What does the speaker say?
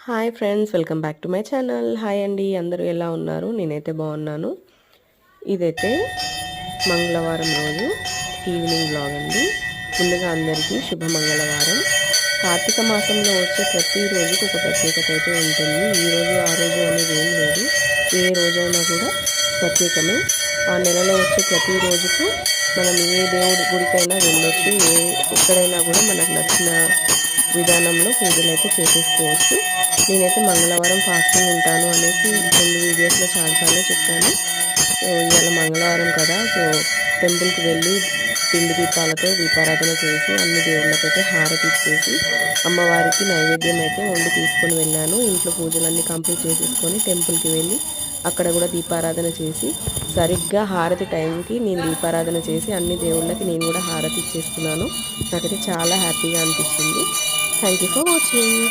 Hi friends, welcome back to my channel. Hi అండి, అందరూ ఎలా ఉన్నారు? నేనైతే బాగున్నాను. ఇదైతే మంగళవారం రోజు ఈవినింగ్ వ్లాగ్ అండి. ముందుగా అందరికీ శుభ మంగళవారం. కార్తీక మాసంలో వచ్చే ప్రతి రోజుకి ఒక ప్రత్యేకత అయితే ఉంటుంది. ఈ రోజు ఆ రోజు అనేది ఏం లేదు. ఏ రోజైనా కూడా ప్రత్యేకమే. ఆ నెలలో వచ్చే ప్రతి రోజుకు మనం ఏ దేవుడి గుడికైనా వెళ్ళొచ్చు. ఎక్కడైనా కూడా మనకు నచ్చిన విధానంలో పూజలు అయితే చేసేసుకోవచ్చు. నేనైతే మంగళవారం ఫాస్టింగ్ ఉంటాను అనేసి ముందు వీడియోస్లో చాలాసార్లు చెప్పాను. సో ఇవాళ మంగళవారం కదా, సో టెంపుల్కి వెళ్ళి పిండి దీపాలతో దీపారాధన చేసి అన్ని దేవుళ్ళకైతే హారతి ఇచ్చేసి అమ్మవారికి నైవేద్యం అయితే వండి తీసుకొని వెళ్ళాను. ఇంట్లో పూజలన్నీ కంప్లీట్ చేసేసుకొని టెంపుల్కి వెళ్ళి అక్కడ కూడా దీపారాధన చేసి సరిగ్గా హారతి టైంకి నేను దీపారాధన చేసి అన్ని దేవుళ్ళకి నేను కూడా హారతి ఇచ్చేస్తున్నాను. నాకైతే చాలా హ్యాపీగా అనిపించింది. Thank you for watching.